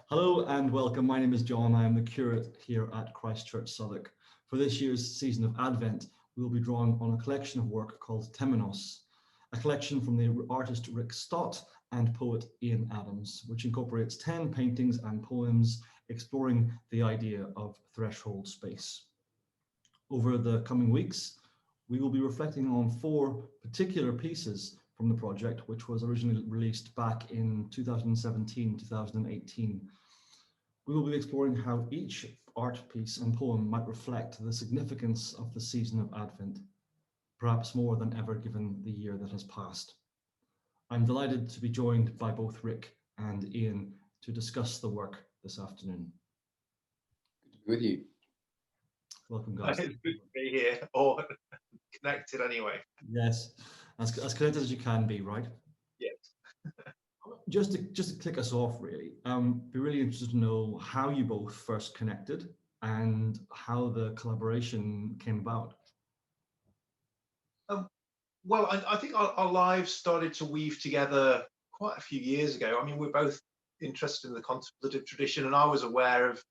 Hello and welcome. My name is John. I am the curate here at Christchurch, Southwark. For this year's season of Advent, we will be drawing on a collection of work called Temenos, a collection from the artist Ric Stott and poet Ian Adams, which incorporates 10 paintings and poems exploring the idea of threshold space. Over the coming weeks, we will be reflecting on 4 particular pieces from the project, which was originally released back in 2017-2018. We will be exploring how each art piece and poem might reflect the significance of the season of Advent, perhaps more than ever given the year that has passed. I'm delighted to be joined by both Ric and Ian to discuss the work this afternoon. Good to be with you. Welcome, guys. It's good to be here, or connected anyway. Yes, as connected as you can be, right? Yes. Just to kick us off, really, be really interested to know how you both first connected and how the collaboration came about. Well, I think our lives started to weave together quite a few years ago. I mean, we're both interested in the contemplative tradition, and I was aware of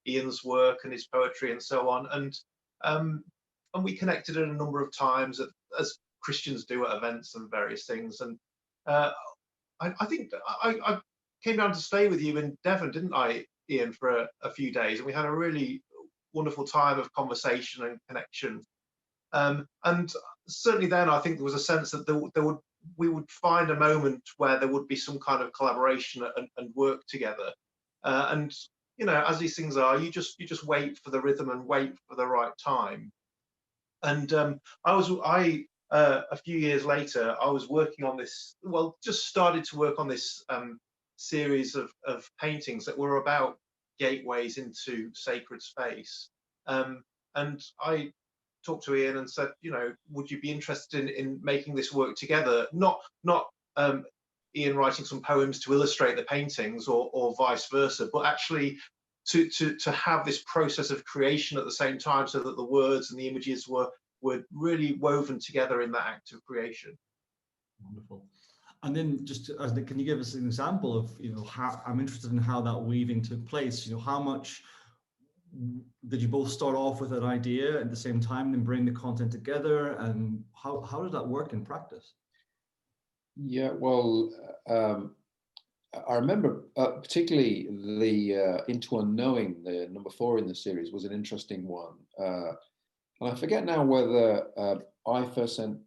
Ian's work and his poetry and so on, and we connected at a number of times, as Christians do at events and various things. And I think I came down to stay with you in Devon, didn't I, Ian, for a few days, and we had a really wonderful time of conversation and connection. And certainly then I think there was a sense that we would find a moment where there would be some kind of collaboration and work together. And you know, as these things are, you just wait for the rhythm and wait for the right time. And a few years later, I was working on this, well, just started to work on this series of paintings that were about gateways into sacred space. And I talked to Ian and said, you know, would you be interested in making this work together? Not Ian writing some poems to illustrate the paintings or vice versa, but actually to have this process of creation at the same time, so that the words and the images were really woven together in that act of creation. Wonderful. And then can you give us an example of, you know, how I'm interested in how that weaving took place? You know, how much did you both start off with an idea at the same time and bring the content together, and how did that work in practice? Yeah, well, I remember particularly the Into Unknowing, the number 4 in the series, was an interesting one. And I forget now whether I first sent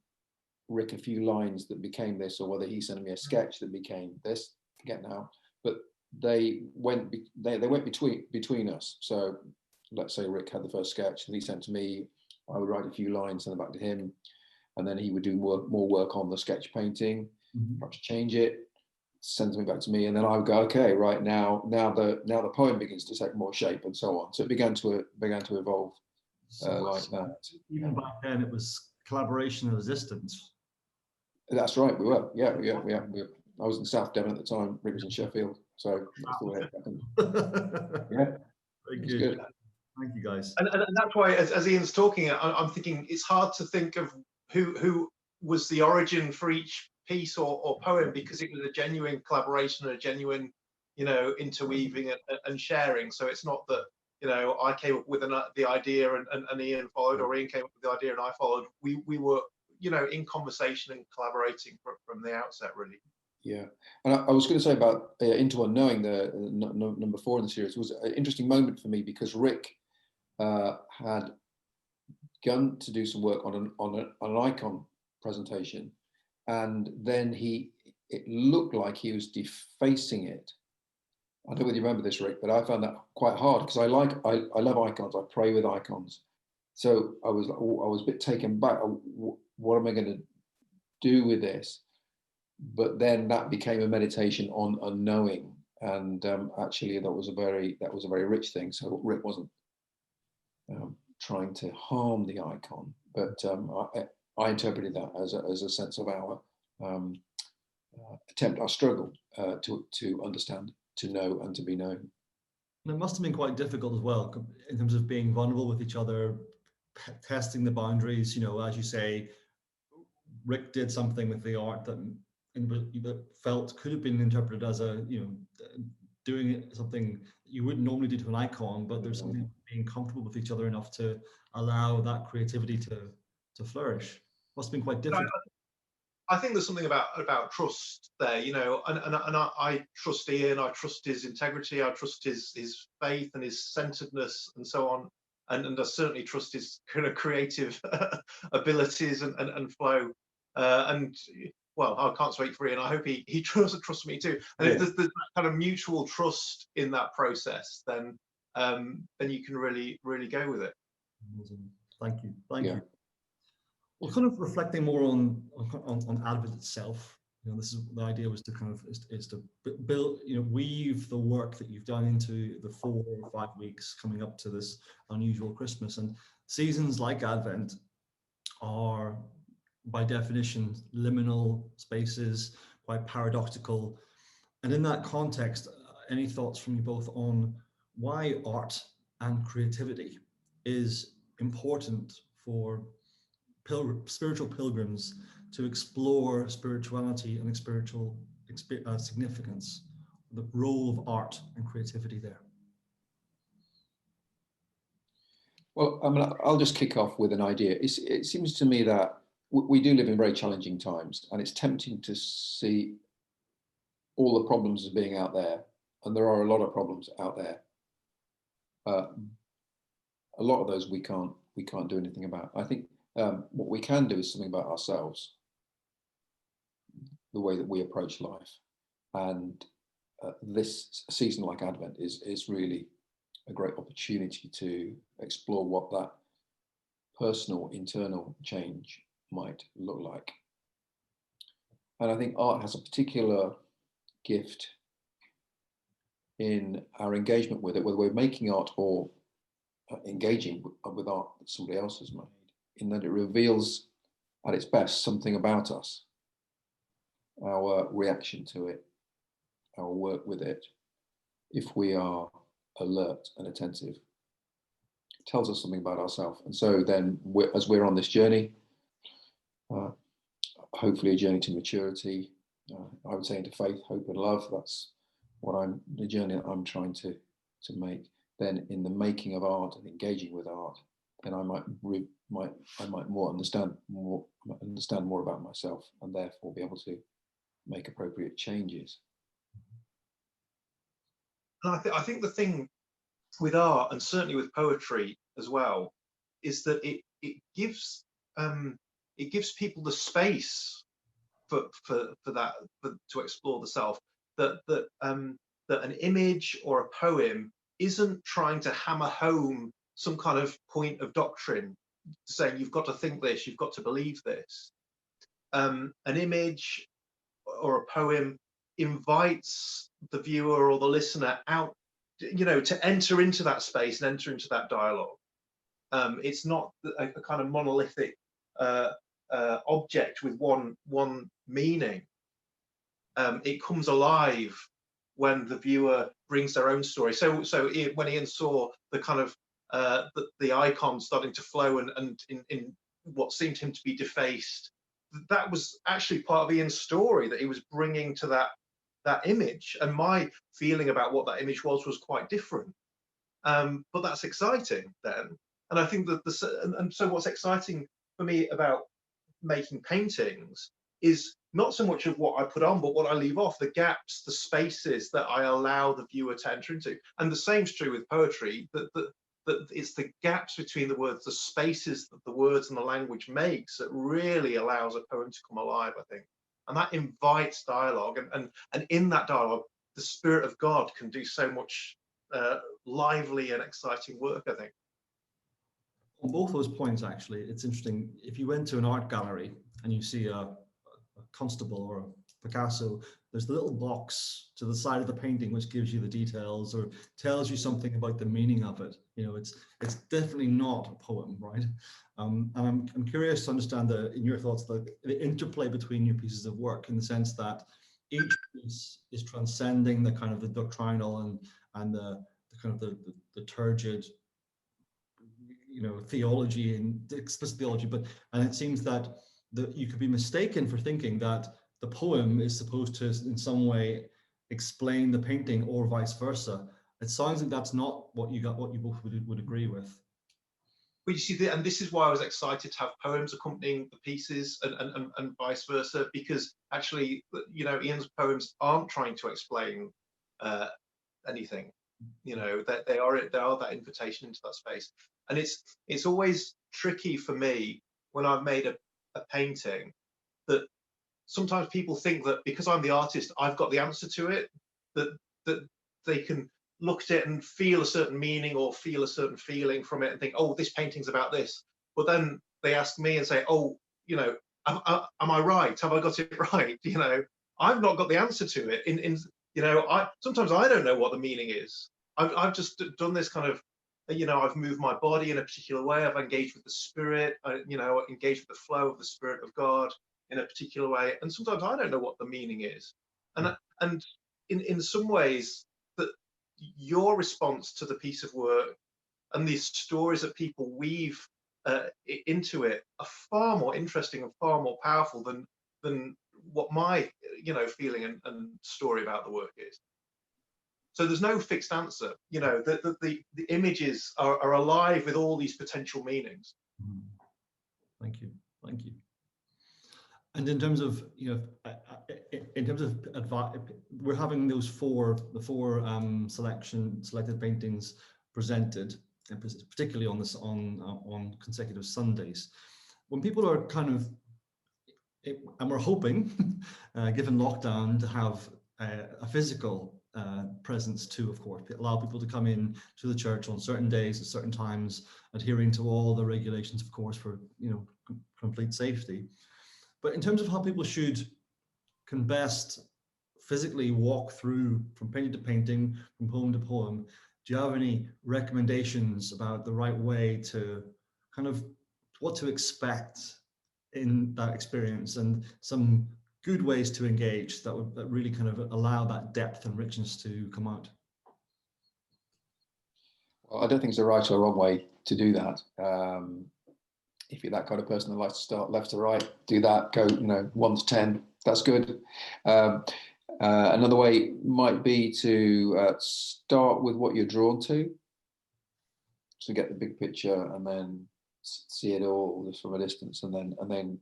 Ric a few lines that became this, or whether he sent me a sketch that became this. I forget now, but they went between us. So let's say Ric had the first sketch and he sent to me. I would write a few lines, send it back to him, and then he would do more work on the sketch painting, perhaps change it, send something back to me, and then I would go, okay, right, now the poem begins to take more shape, and so on. So it began to evolve like that. Even back then, it was collaboration and resistance. That's right, we were. Yeah. I was in South Devon at the time. Ric was in Sheffield, so that's the way it happened. Yeah, Very good. Thank you, guys. And that's why, as Ian's talking, I'm thinking it's hard to think of who was the origin for each piece or poem, because it was a genuine collaboration and a genuine, you know, interweaving and sharing. So it's not that, you know, I came up with the idea and Ian followed, or Ian came up with the idea and I followed. We were, you know, in conversation and collaborating from the outset, really. Yeah, and I was going to say about Into Unknowing, the number 4 in the series, was an interesting moment for me, because Ric had begun to do some work on an icon presentation, and then it looked like he was defacing it. I don't know whether you remember this, Ric, but I found that quite hard, because I love icons. I pray with icons. So I was a bit taken back. What am I going to do with this? But then that became a meditation on unknowing, and actually that was a very rich thing. So Ric wasn't trying to harm the icon, but I interpreted that as a sense of our our struggle to understand, to know, and to be known. And it must have been quite difficult as well, in terms of being vulnerable with each other, testing the boundaries. You know, as you say, Ric did something with the art that felt could have been interpreted as a, you know, doing something you wouldn't normally do to an icon, but there's something being comfortable with each other enough to allow that creativity to flourish. Must have been quite difficult. I think there's something about trust there, you know, and I trust Ian, I trust his integrity, I trust his faith and his centeredness and so on, and I certainly trust his kind of creative abilities and flow. And well, I can't speak for Ian. I hope he trusts me too. And if there's that kind of mutual trust in that process, then you can really go with it. Thank you. Well, kind of reflecting more on Advent itself, you know, this is the idea was to kind of is to build, you know, weave the work that you've done into the 4 or 5 weeks coming up to this unusual Christmas. And seasons like Advent are, by definition, liminal spaces, quite paradoxical. And in that context, any thoughts from you both on why art and creativity is important for spiritual pilgrims to explore spirituality and spiritual significance, the role of art and creativity there? Well, I mean, I'll just kick off with an idea. It seems to me that we do live in very challenging times, and it's tempting to see all the problems as being out there, and there are a lot of problems out there. A lot of those we can't do anything about. I think what we can do is something about ourselves, the way that we approach life, and this season like Advent is really a great opportunity to explore what that personal internal change might look like. And I think art has a particular gift in our engagement with it, whether we're making art or engaging with art that somebody else has made, in that it reveals at its best something about us, our reaction to it, our work with it, if we are alert and attentive. It tells us something about ourselves. And so then as we're on this journey, hopefully a journey to maturity, I would say into faith, hope and love, that's the journey that I'm trying to make. Then in the making of art and engaging with art, then I might understand more about myself, and therefore be able to make appropriate changes. And I think the thing with art, and certainly with poetry as well, is that it gives people the space for that, to explore the self. That an image or a poem isn't trying to hammer home some kind of point of doctrine, saying you've got to think this, you've got to believe this. An image or a poem invites the viewer or the listener out, you know, to enter into that space and enter into that dialogue. It's not a kind of monolithic object with one meaning. It comes alive when the viewer brings their own story. So when Ian saw the kind of the icon starting to flow and in what seemed to him to be defaced, that was actually part of Ian's story that he was bringing to that image. And my feeling about what that image was quite different. But that's exciting then. And I think that so what's exciting for me about making paintings is not so much of what I put on, but what I leave off, the gaps, the spaces that I allow the viewer to enter into. And the same's true with poetry, that it's the gaps between the words, the spaces that the words and the language makes, that really allows a poem to come alive, I think. And that invites dialogue, and in that dialogue, the Spirit of God can do so much lively and exciting work, I think. On both those points, actually, it's interesting. If you went to an art gallery and you see a Constable or a Picasso, there's the little box to the side of the painting which gives you the details or tells you something about the meaning of it. You know, it's definitely not a poem, right? And I'm curious to understand in your thoughts the interplay between your pieces of work, in the sense that each piece is transcending the kind of the doctrinal and the kind of the turgid, you know, theology and explicit theology, and it seems that you could be mistaken for thinking that the poem is supposed to in some way explain the painting or vice versa. It sounds like that's not what you both would agree with. But you see, and this is why I was excited to have poems accompanying the pieces, and vice versa, because actually, you know, Ian's poems aren't trying to explain anything. You know, that they are that invitation into that space, and it's always tricky for me when I've made a painting, that sometimes people think that because I'm the artist, I've got the answer to it, that they can look at it and feel a certain meaning or feel a certain feeling from it and think, oh, this painting's about this. But then they ask me and say, oh, you know, am I right? Have I got it right? You know, I've not got the answer to it. You know, sometimes I don't know what the meaning is. I've just done this kind of, you know, I've moved my body in a particular way. I've engaged with the spirit, you know, engaged with the flow of the Spirit of God in a particular way. And sometimes I don't know what the meaning is. And in some ways, that your response to the piece of work and these stories that people weave into it are far more interesting and far more powerful than what my, you know, feeling and story about the work is. So there's no fixed answer. You know, the images are alive with all these potential meanings. Thank you. Thank you. And in terms of, you know, in terms of advice, we're having the four selected paintings presented, and particularly on this on consecutive Sundays. When people are kind of, and we're hoping, given lockdown, to have a physical presence too, of course, allow people to come in to the church on certain days at certain times, adhering to all the regulations, of course, for, you know, complete safety. But in terms of how people can best physically walk through from painting to painting, from poem to poem, do you have any recommendations about the right way to kind of what to expect in that experience, and some good ways to engage that really kind of allow that depth and richness to come out? Well, I don't think it's a right or wrong way to do that. If you're that kind of person that likes to start left to right, do that. Go, you know, 1 to 10. That's good. Another way might be to start with what you're drawn to, so get the big picture, and then see it all just from a distance, and then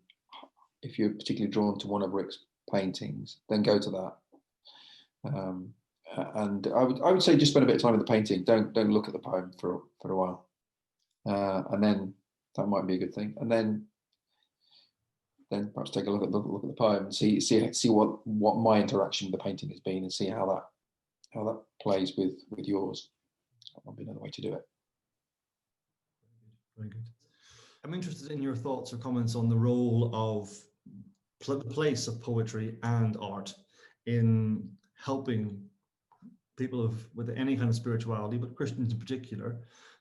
if you're particularly drawn to one of Ric's paintings, then go to that. And I would say just spend a bit of time with the painting. Don't look at the poem for a while, and then that might be a good thing. And then perhaps take a look at the poem and see what my interaction with the painting has been, and see how that plays with yours. That might be another way to do it. Very good. I'm interested in your thoughts or comments on the role of the place of poetry and art in helping people with any kind of spirituality, but Christians in particular,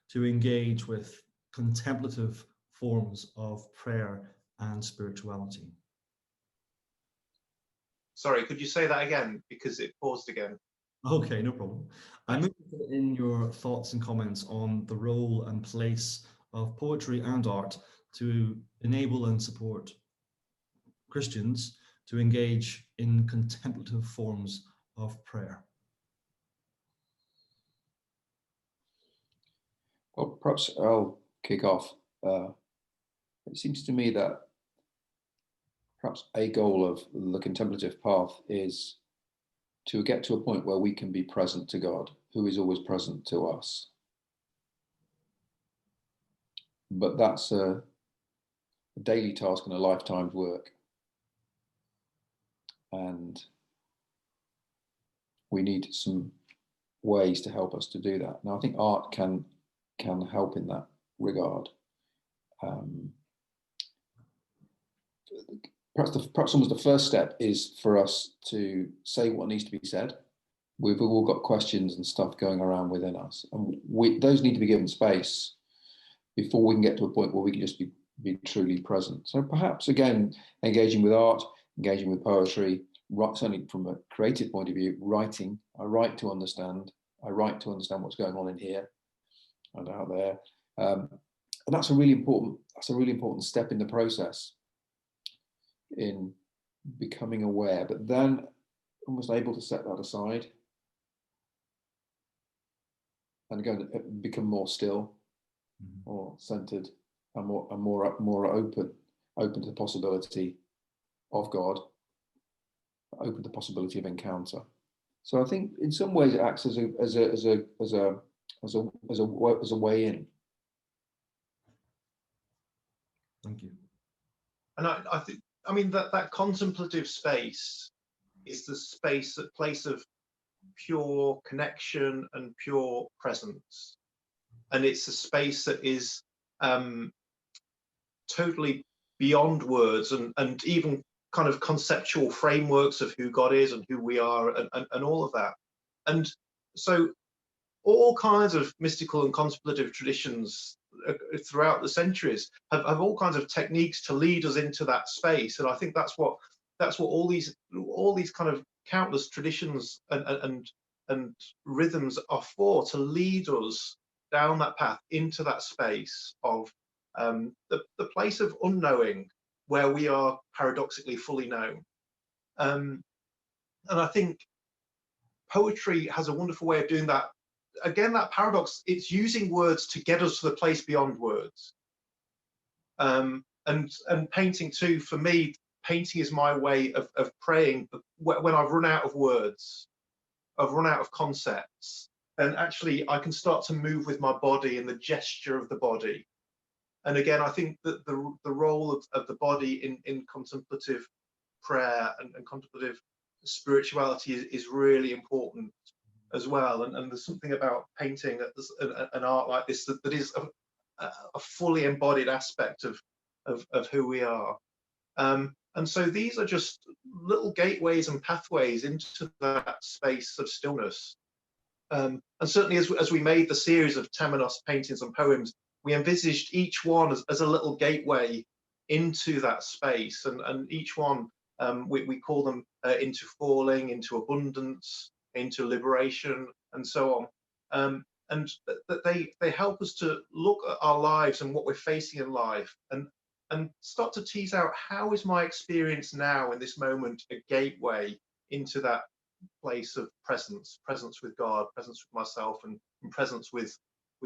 to engage with contemplative forms of prayer and spirituality. Sorry, could you say that again, because it paused again? Okay, no problem. I'm interested in your thoughts and comments on the role and place of poetry and art to enable and support Christians to engage in contemplative forms of prayer. Well, perhaps I'll kick off. It seems to me that perhaps a goal of the contemplative path is to get to a point where we can be present to God, who is always present to us. But that's a daily task and a lifetime's work. And we need some ways to help us to do that. Now, I think art can help in that regard. Perhaps almost the first step is for us to say what needs to be said. We've all got questions and stuff going around within us, and those need to be given space before we can get to a point where we can just be truly present. So perhaps, again, engaging with art, engaging with poetry, certainly from a creative point of view, writing. I write to understand. I write to understand what's going on in here and out there, and that's a really important step in the process in becoming aware. But then almost able to set that aside and go and become more still, more centered, and more open to the possibility of God, open to the possibility of encounter. So I think in some ways it acts as a way in. Thank you. And I think, I mean, that contemplative space is the space, that place of pure connection and pure presence. And it's a space that is totally beyond words and even kind of conceptual frameworks of who God is and who we are and all of that. And so all kinds of mystical and contemplative traditions throughout the centuries have all kinds of techniques to lead us into that space. And I think that's what all these kind of countless traditions and rhythms are for, to lead us down that path into that space of the place of unknowing, where we are paradoxically fully known. And I think poetry has a wonderful way of doing that. Again, that paradox, it's using words to get us to the place beyond words. And painting too, for me, painting is my way of praying. When I've run out of words, I've run out of concepts, and actually I can start to move with my body and the gesture of the body. And again, I think that the role of the body in contemplative prayer and contemplative spirituality is really important as well. And there's something about painting an art like this that is a fully embodied aspect of who we are. And so these are just little gateways and pathways into that space of stillness. And certainly as we made the series of Temenos paintings and poems, we envisaged each one as a little gateway into that space, and each one we call them into falling, into abundance, into liberation, and so on. And that they help us to look at our lives and what we're facing in life, and start to tease out, how is my experience now in this moment a gateway into that place of presence with God, presence with myself, and presence with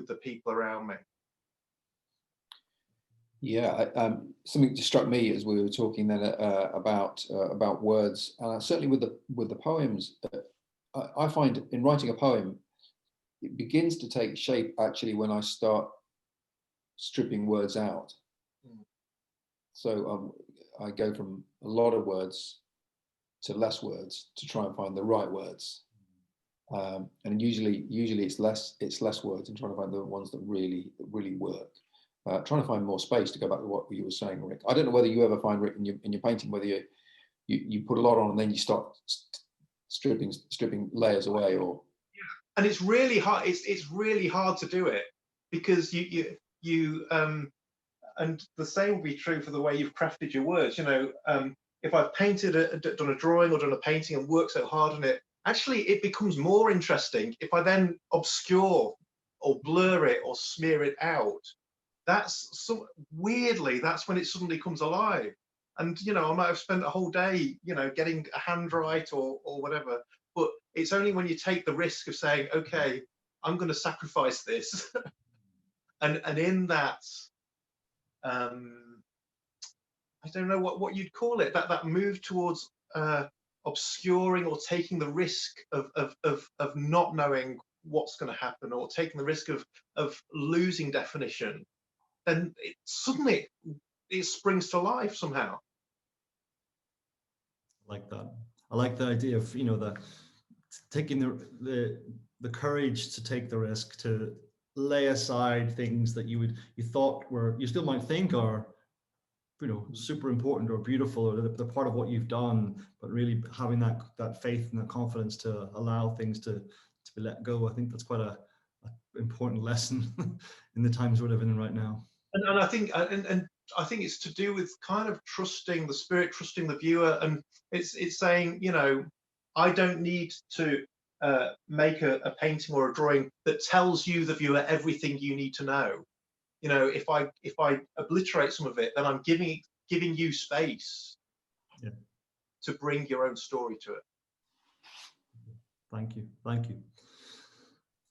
the people around me. Yeah, something just struck me as we were talking then about words. Certainly with the poems, I find in writing a poem, it begins to take shape actually when I start stripping words out. So I go from a lot of words to less words to try and find the right words. And usually it's less words, and trying to find the ones that really work. Trying to find more space, to go back to what you were saying, Rick. I don't know whether you ever find, Rick, in your painting, whether you put a lot on and then you start stripping layers away, or. And it's really hard. It's really hard to do it, because you and the same will be true for the way you've crafted your words. You know, if I've done a drawing or done a painting and worked so hard on it, actually it becomes more interesting if I then obscure or blur it or smear it out. That's weirdly, that's when it suddenly comes alive. And you know, I might have spent a whole day, you know, getting a handwrite or whatever, but it's only when you take the risk of saying, okay, I'm going to sacrifice this, and in that, I don't know what you'd call it, that move towards obscuring or taking the risk of not knowing what's going to happen, or taking the risk of losing definition, then suddenly it springs to life somehow. I like that. I like the idea of, you know, the taking the courage to take the risk, to lay aside things that you thought were, you still might think are, you know, super important or beautiful, or the part of what you've done, but really having that faith and that confidence to allow things to be let go. I think that's quite a important lesson in the times we're living in right now. And I think and I think it's to do with kind of trusting the spirit, trusting the viewer, and it's saying, you know, I don't need to make a painting or a drawing that tells you, the viewer, everything you need to know. You know, if I obliterate some of it, then I'm giving you space to bring your own story to it. Thank you. Thank you.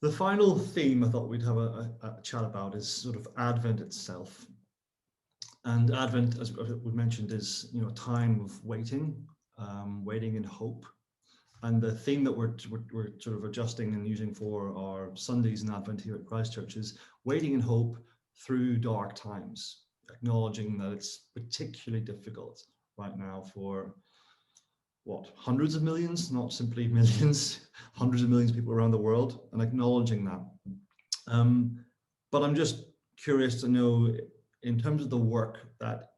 The final theme I thought we'd have a chat about is sort of Advent itself. And Advent, as we mentioned, is a time of waiting, waiting in hope. And the theme that we're sort of adjusting and using for our Sundays in Advent here at Christchurch is waiting in hope through dark times, acknowledging that it's particularly difficult right now for hundreds of millions, not simply millions, hundreds of millions of people around the world, and acknowledging that. But I'm just curious to know, in terms of the work that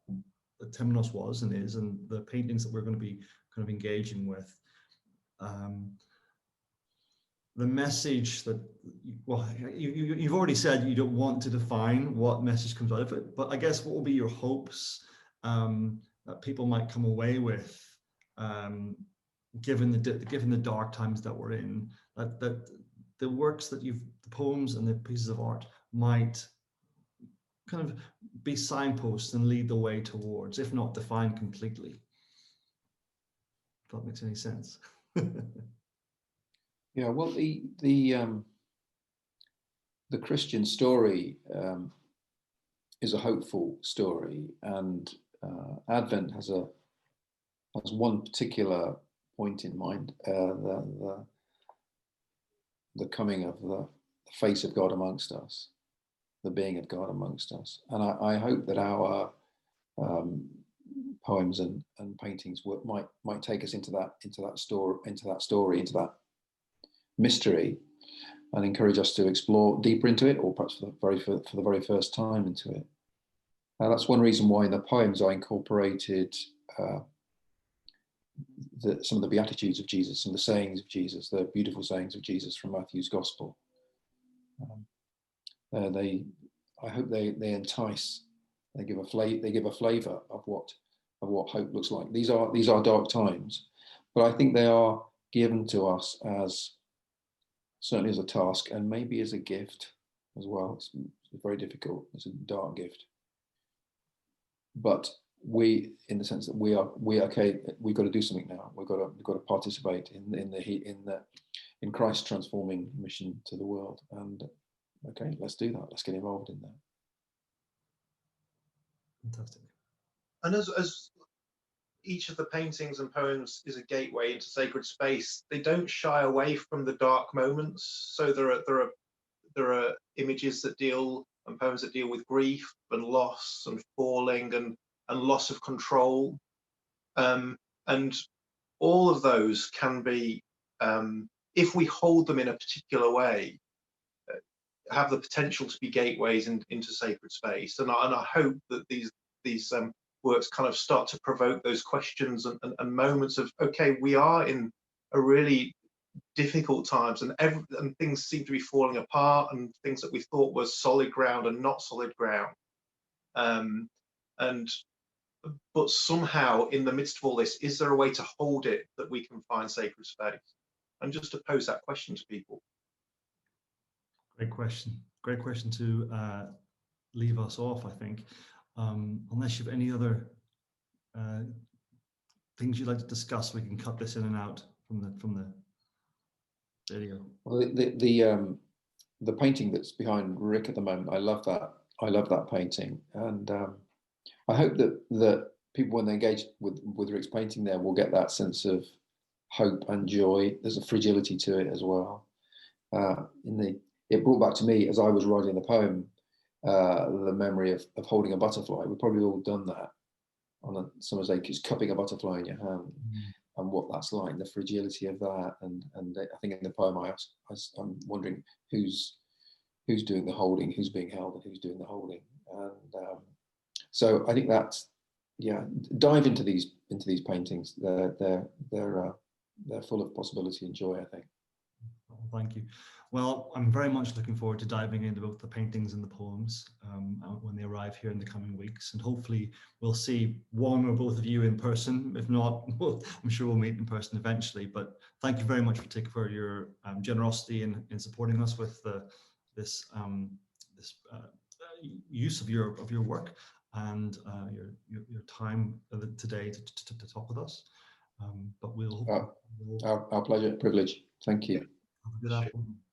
Temenos was and is, and the paintings that we're going to be kind of engaging with, the message that, you've already said you don't want to define what message comes out of it, but I guess what will be your hopes that people might come away with, given the dark times that we're in, that the works that the poems and the pieces of art might kind of be signposts and lead the way towards, if not define completely. If that makes any sense. Yeah, well, the Christian story is a hopeful story, and Advent has one particular point in mind: the coming of the face of God amongst us, the being of God amongst us. And I hope that our poems and paintings might take us into that mystery, and encourage us to explore deeper into it, or perhaps for the very first time into it. That's one reason why in the poems I incorporated some of the Beatitudes of Jesus, some of the sayings of Jesus, the beautiful sayings of Jesus from Matthew's Gospel. I hope they entice. They give a flavour of what hope looks like. These are dark times, but I think they are given to us as, certainly as a task, and maybe as a gift as well. It's very difficult. It's a dark gift, but we, in the sense that we've got to do something now. We've got to participate in Christ's transforming mission to the world. And okay, let's do that. Let's get involved in that. Fantastic. And as each of the paintings and poems is a gateway into sacred space, they don't shy away from the dark moments. So there are images that deal, and poems that deal with grief and loss and falling and loss of control, and all of those can be, if we hold them in a particular way, have the potential to be gateways into sacred space. And I hope that these works kind of start to provoke those questions and moments of, okay, we are in a really difficult times, and things seem to be falling apart, and things that we thought was solid ground and not solid ground. But somehow in the midst of all this, is there a way to hold it that we can find sacred space? And just to pose that question to people. Great question. Great question to leave us off, I think. Unless you have any other things you'd like to discuss, we can cut this in and out from the video. Well, the painting that's behind Rick at the moment, I love that. I love that painting, and I hope that people, when they engage with Rick's painting, there will get that sense of hope and joy. There's a fragility to it as well. It brought back to me, as I was writing the poem, the memory of holding a butterfly. We've probably all done that on a summer's day, just cupping a butterfly in your hand, and what that's like, the fragility of that. And I think in the poem I'm wondering who's doing the holding, who's being held, and who's doing the holding. And so I think that's, dive into these paintings. They're full of possibility and joy, I think. Thank you. Well, I'm very much looking forward to diving into both the paintings and the poems when they arrive here in the coming weeks, and hopefully we'll see one or both of you in person. If not, I'm sure we'll meet in person eventually. But thank you very much for your generosity in supporting us with this use of your work and your time today to talk with us. But we'll our pleasure, privilege. Thank you. Have a good afternoon.